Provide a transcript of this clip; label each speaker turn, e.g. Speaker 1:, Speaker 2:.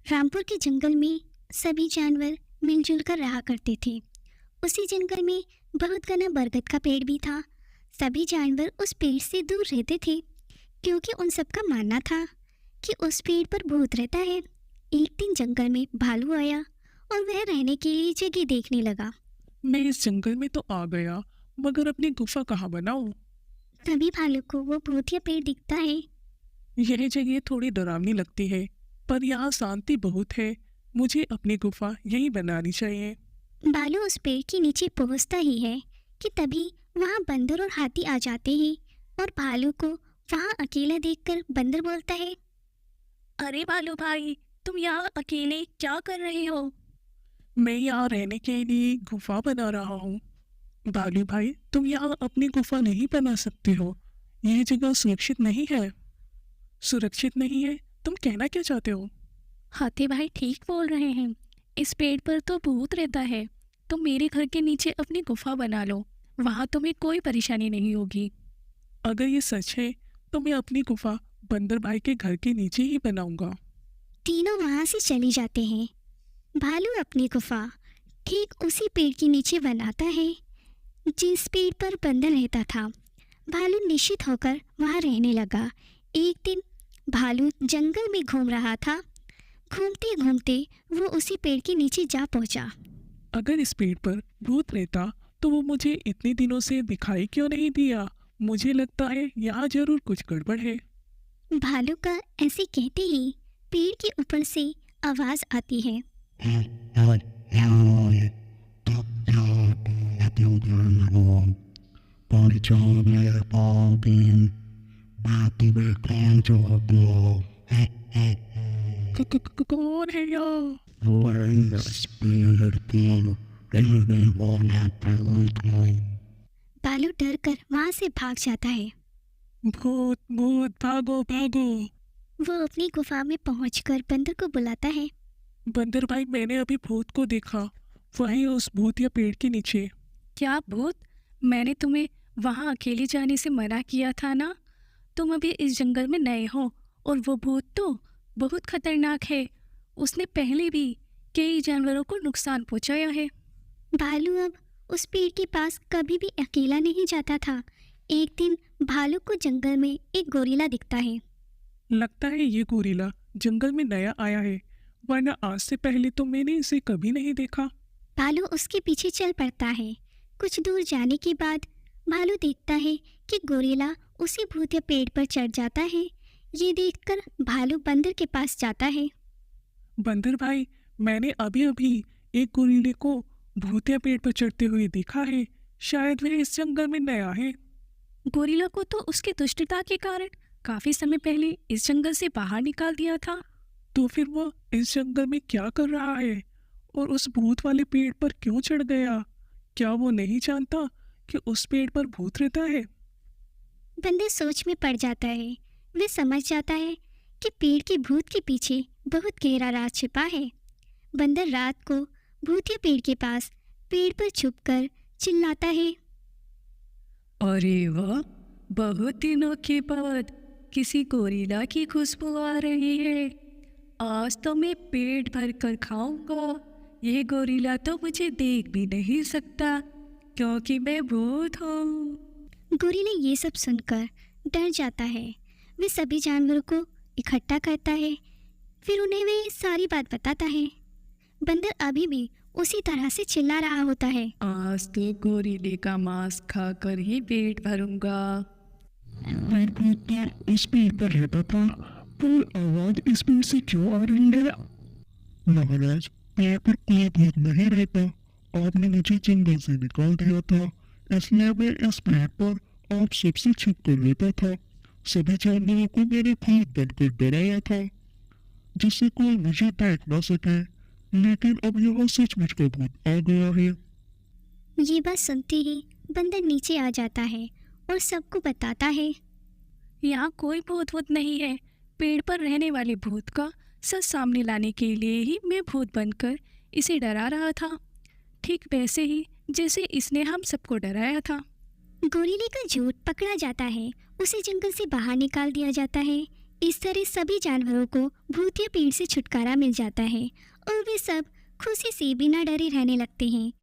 Speaker 1: रामपुर के जंगल में सभी जानवर मिलजुल कर रहा करते थे। उसी जंगल में बहुत घना बरगद का पेड़ भी था। सभी जानवर उस पेड़ से दूर रहते थे क्योंकि उन सबका मानना था कि उस पेड़ पर भूत रहता है। एक दिन जंगल में भालू आया और वह रहने के लिए जगह देखने लगा।
Speaker 2: मैं इस जंगल में तो आ गया, मगर अपनी गुफा कहाँ बनाऊं?
Speaker 1: तभी भालू को वो भूतिया पेड़ दिखता है।
Speaker 2: यह जगह थोड़ी डरावनी लगती है, पर यहाँ शांति बहुत है। मुझे अपनी गुफा यहीं बनानी चाहिए।
Speaker 1: भालू उस पेड़ के नीचे पहुंचता ही है कि तभी वहां बंदर और हाथी आ जाते हैं और भालू को वहां अकेला देखकर बंदर बोलता है।
Speaker 3: अरे भालू भाई, तुम यहाँ अकेले क्या कर रहे हो?
Speaker 2: मैं यहाँ रहने के लिए गुफा बना रहा हूँ। भालू भाई, तुम यहाँ अपनी गुफा नहीं बना सकते हो। यह जगह सुरक्षित नहीं है। सुरक्षित नहीं है? तुम कहना क्या चाहते हो?
Speaker 3: हाथी भाई ठीक बोल रहे हैं। इस पेड़ पर तो भूत रहता है। तुम मेरे घर के नीचे अपनी गुफा बना लो, वहाँ तुम्हें कोई परेशानी नहीं होगी।
Speaker 2: अगर ये सच है तो मैं अपनी गुफा बंदर भाई के घर के नीचे ही बनाऊंगा।
Speaker 1: तीनों वहां से चले जाते हैं। भालू अपनी गुफा ठीक उसी पेड़ के नीचे बनाता है जिस पेड़ पर बंदर रहता था। भालू निश्चित होकर वहां रहने लगा। एक दिन भालू जंगल में घूम रहा था। घूमते घूमते वो उसी पेड़ के नीचे जा पहुंचा।
Speaker 2: अगर इस पेड़ पर भूत रहता तो वो मुझे इतने दिनों से दिखाई क्यों नहीं दिया? मुझे लगता है यहाँ जरूर कुछ गड़बड़ है।
Speaker 1: भालू का ऐसे कहते ही पेड़ के ऊपर से आवाज आती है।
Speaker 2: कौन है यहाँ?
Speaker 1: भालू डर कर वहां से भाग जाता है।
Speaker 2: भूत भूत, भागो भागो।
Speaker 1: वो अपनी गुफा में पहुंचकर बंदर को बुलाता है।
Speaker 2: बंदर भाई, मैंने अभी भूत को देखा, वहीं उस भूतिया पेड़ के नीचे।
Speaker 3: क्या भूत? मैंने तुम्हें वहाँ अकेले जाने से मना किया था ना। तुम अभी इस जंगल में नए हो और वो भूत तो बहुत खतरनाक है। उसने पहले भी कई जानवरों को नुकसान पहुँचाया है।
Speaker 1: भालू अब उस पेड़ के पास कभी भी अकेला नहीं जाता था। एक दिन भालू को जंगल में एक गोरिल्ला दिखता है।
Speaker 2: लगता है ये गोरिल्ला जंगल में नया आया है, वरना आज से पहले तो मैंने इसे कभी नहीं देखा।
Speaker 1: भालू उसके पीछे चल पड़ता है। कुछ दूर जाने के बाद भालू देखता है कि गोरिल्ला उसी भूतिया पेड़ पर चढ़ जाता है। ये देखकर भालू बंदर के पास जाता है।
Speaker 2: बंदर भाई, मैंने अभी अभी एक गोरिल्ले को भूतिया पेड़ पर चढ़ते हुए देखा है। शायद वह इस जंगल में नया है।
Speaker 3: गोरिल्ला को तो उसकी दुष्टता के कारण काफी समय पहले इस जंगल से बाहर निकाल दिया था।
Speaker 2: तो फिर वह इस जंगल में क्या कर रहा है और उस भूत वाले पेड़ पर क्यों चढ़ गया? क्या वो नहीं जानता कि उस पेड़ पर भूत रहता है?
Speaker 1: बंदर सोच में पड़ जाता है। वह समझ जाता है कि पेड़ के भूत के पीछे बहुत गहरा राज छिपा है। बंदर रात को भूतिया पेड़ के पास पेड़ पर छुपकर चिल्लाता है।
Speaker 3: अरे वाह, बहुत दिनों के बाद किसी गोरिल्ला की खुशबू आ रही है। आज तो मैं पेट भर कर खाऊंगा। ये गोरिल्ला तो मुझे देख भी नहीं सकता क्योंकि मैं भूत हूँ।
Speaker 1: गोरिल्ला ये सब सुनकर डर जाता है। वह सभी जानवरों को इकट्ठा करता है, फिर उन्हें वह सारी बात बताता है। बंदर अभी भी उसी तरह से चिल्ला रहा होता है।
Speaker 3: आज तो गोरिल्ले का मांस खाकर ही पेट भरूंगा।
Speaker 2: इस पेड़ पर रहता था, पर आवाज इस पेड़ से क्यों आ रही है? महाराज, पेड़ पर कोई भूत नहीं रहता। आपने मुझे जंगल से निकाल दिया था, इसलिए मैं इस पेड़ पर आप सबसे छुप कर रहता था। सभी जानवरों को मैंने भूत बनकर डराया था, जिससे कोई मुझे देख न सके। लेकिन अब यहाँ सचमुच का भूत आ गया है।
Speaker 1: ये बात सुनते ही बंदर नीचे आ जाता है और सबको बताता है।
Speaker 3: यहाँ कोई भूत वूत नहीं है। पेड़ पर रहने वाले भूत का सच सामने लाने के लिए ही मैं भूत बनकर इसे डरा रहा था, ठीक वैसे ही जैसे इसने हम सबको डराया था।
Speaker 1: गोरिल्ले का झूठ पकड़ा जाता है। उसे जंगल से बाहर निकाल दिया जाता है। इस तरह सभी जानवरों को भूतिया पेड़ से छुटकारा मिल जाता है और वे सब खुशी से बिना डरे रहने लगते हैं।